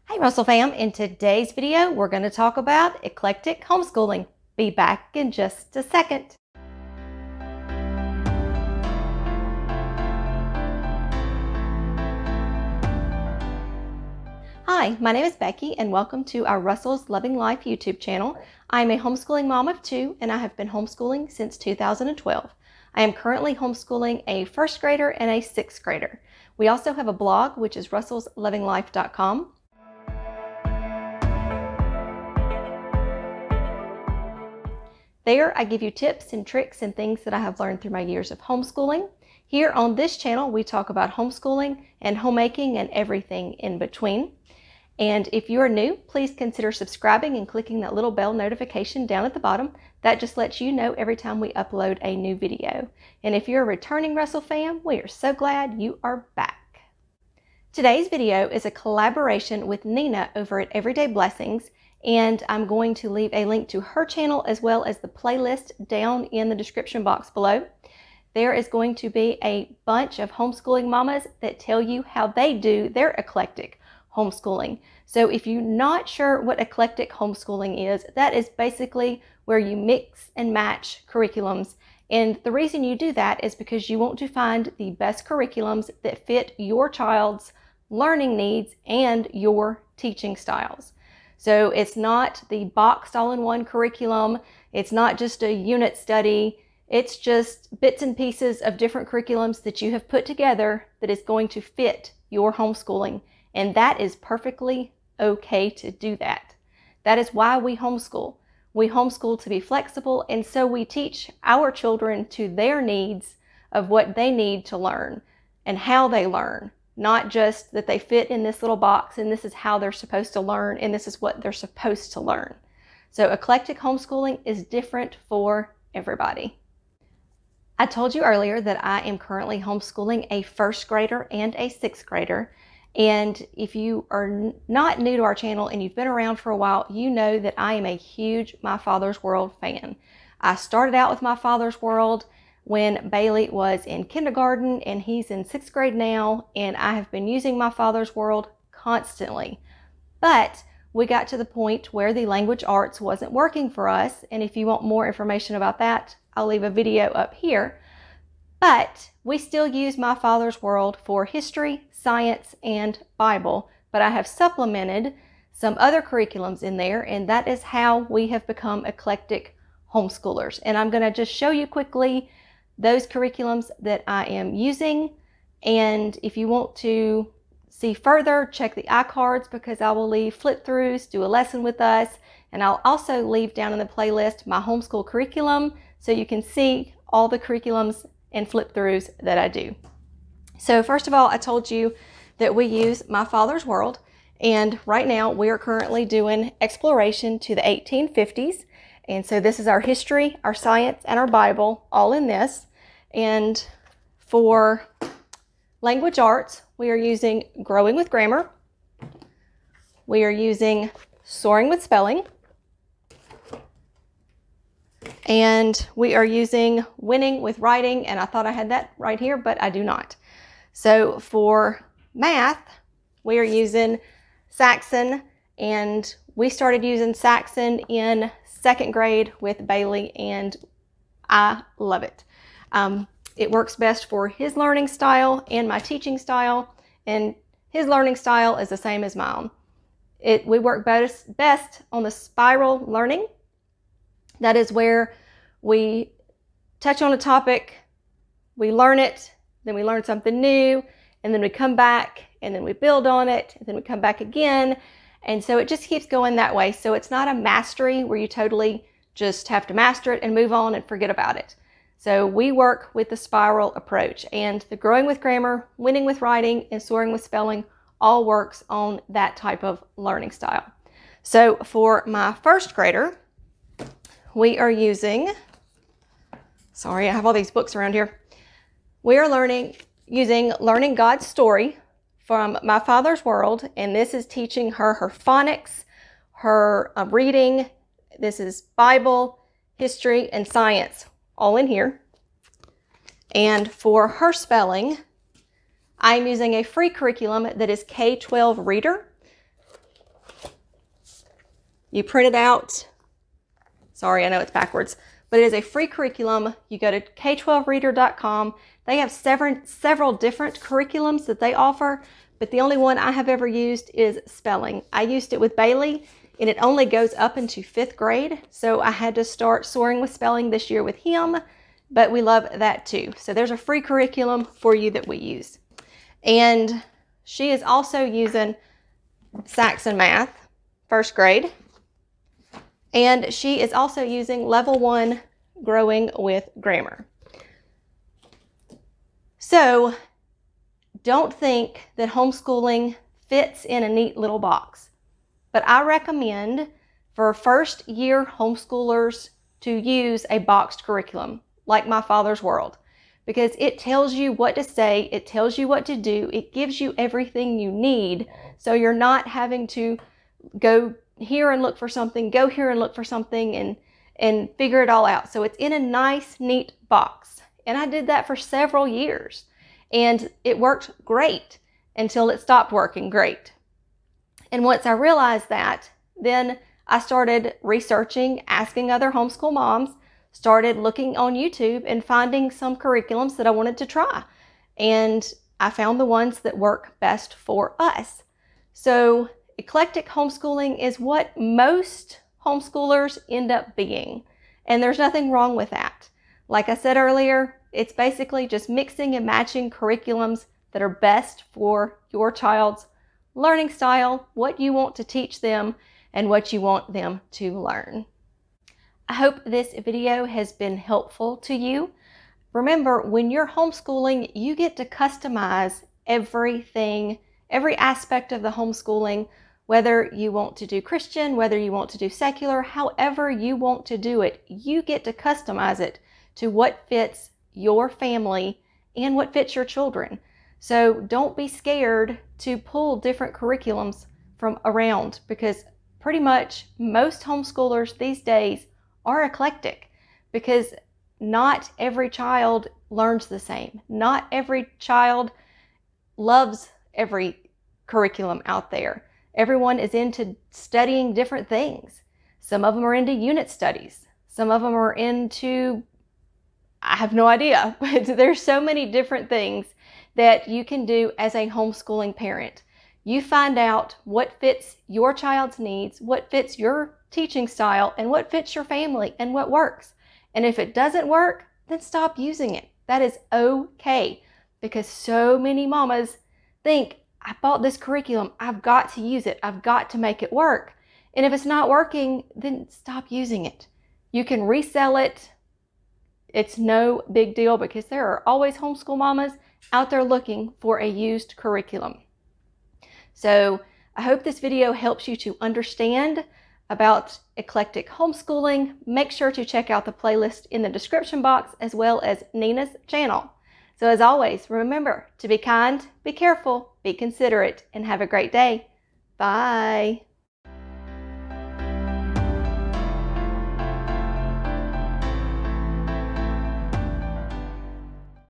Hey Russell fam, in today's video we're going to talk about eclectic homeschooling. Be back in just a second. Hi, my name is Becky and welcome to our Russell's Loving Life YouTube channel. I'm a homeschooling mom of two and I have been homeschooling since 2012. I am currently homeschooling a first grader and a sixth grader. We also have a blog which is russellslovinglife.com. There, I give you tips and tricks and things that I have learned through my years of homeschooling. Here on this channel, we talk about homeschooling and homemaking and everything in between. And if you are new, please consider subscribing and clicking that little bell notification down at the bottom. That just lets you know every time we upload a new video. And if you're a returning Russell fan, we are so glad you are back. Today's video is a collaboration with Nina over at Everyday Blessings. And I'm going to leave a link to her channel as well as the playlist down in the description box below. There is going to be a bunch of homeschooling mamas that tell you how they do their eclectic homeschooling. So if you're not sure what eclectic homeschooling is, that is basically where you mix and match curriculums. And the reason you do that is because you want to find the best curriculums that fit your child's learning needs and your teaching styles. So it's not the boxed all-in-one curriculum. It's not just a unit study. It's just bits and pieces of different curriculums that you have put together that is going to fit your homeschooling. And that is perfectly okay to do that. That is why we homeschool. We homeschool to be flexible, and so we teach our children to their needs of what they need to learn and how they learn. Not just that they fit in this little box and this is how they're supposed to learn and this is what they're supposed to learn. So eclectic homeschooling is different for everybody. I told you earlier that I am currently homeschooling a first grader and a sixth grader. And if you are not new to our channel and you've been around for a while, you know that I am a huge My Father's World fan. I started out with My Father's World when Bailey was in kindergarten and he's in sixth grade now, and I have been using My Father's World constantly. But we got to the point where the language arts wasn't working for us, and if you want more information about that, I'll leave a video up here. But we still use My Father's World for history, science, and Bible, but I have supplemented some other curriculums in there, and that is how we have become eclectic homeschoolers. And I'm going to just show you quickly those curriculums that I am using, and if you want to see further, check the iCards because I will leave flip-throughs, do a lesson with us, and I'll also leave down in the playlist my homeschool curriculum so you can see all the curriculums and flip-throughs that I do. So first of all, I told you that we use My Father's World, and right now we are currently doing exploration to the 1850s. And so this is our history, our science, and our Bible all in this. And for language arts, we are using Growing with Grammar. We are using Soaring with Spelling. And we are using Winning with Writing. And I thought I had that right here, but I do not. So for math, we are using Saxon. And we started using Saxon in second grade with Bailey, and I love it. It works best for his learning style and my teaching style, and his learning style is the same as mine. We work best on the spiral learning. That is where we touch on a topic, we learn it, then we learn something new, and then we come back, and then we build on it, and then we come back again. And so it just keeps going that way. So it's not a mastery where you totally just have to master it and move on and forget about it. So we work with the spiral approach, and the Growing with Grammar, Winning with Writing, and Soaring with Spelling all works on that type of learning style. So for my first grader, we are using, sorry, I have all these books around here. We are using Learning God's Story from My Father's World, and this is teaching her phonics, her reading. This is Bible, history, and science all in here. And for her spelling, I'm using a free curriculum that is K-12 Reader. You print it out. Sorry, I know it's backwards, but it is a free curriculum. You go to k12reader.com. They have several different curriculums that they offer, but the only one I have ever used is spelling. I used it with Bailey, and it only goes up into 5th grade, so I had to start soaring with spelling this year with him, but we love that too. So there's a free curriculum for you that we use. And she is also using Saxon Math, 1st grade. And she is also using Level 1 Growing with Grammar. So don't think that homeschooling fits in a neat little box. But I recommend for first-year homeschoolers to use a boxed curriculum, like My Father's World, because it tells you what to say, it tells you what to do, it gives you everything you need, so you're not having to go here and look for something, go here and look for something, and figure it all out. So it's in a nice, neat box. And I did that for several years, and it worked great until it stopped working great. And once I realized that, then I started researching, asking other homeschool moms, started looking on YouTube and finding some curriculums that I wanted to try. And I found the ones that work best for us. So eclectic homeschooling is what most homeschoolers end up being. And there's nothing wrong with that. Like I said earlier, it's basically just mixing and matching curriculums that are best for your child's learning style, what you want to teach them, and what you want them to learn. I hope this video has been helpful to you. Remember, when you're homeschooling, you get to customize everything, every aspect of the homeschooling, whether you want to do Christian, whether you want to do secular, however you want to do it, you get to customize it to what fits your family and what fits your children. So don't be scared to pull different curriculums from around, because pretty much most homeschoolers these days are eclectic, because not every child learns the same. Not every child loves every curriculum out there. Everyone is into studying different things. Some of them are into unit studies. Some of them are into, I have no idea, but there's so many different things that you can do as a homeschooling parent. You find out what fits your child's needs, what fits your teaching style, and what fits your family, and what works. And if it doesn't work, then stop using it. That is okay, because so many mamas think, I bought this curriculum, I've got to use it, I've got to make it work. And if it's not working, then stop using it. You can resell it. It's no big deal, because there are always homeschool mamas out there looking for a used curriculum. So I hope this video helps you to understand about eclectic homeschooling. Make sure to check out the playlist in the description box, as well as Nina's channel. So as always, remember to be kind, be careful, be considerate, and have a great day. Bye.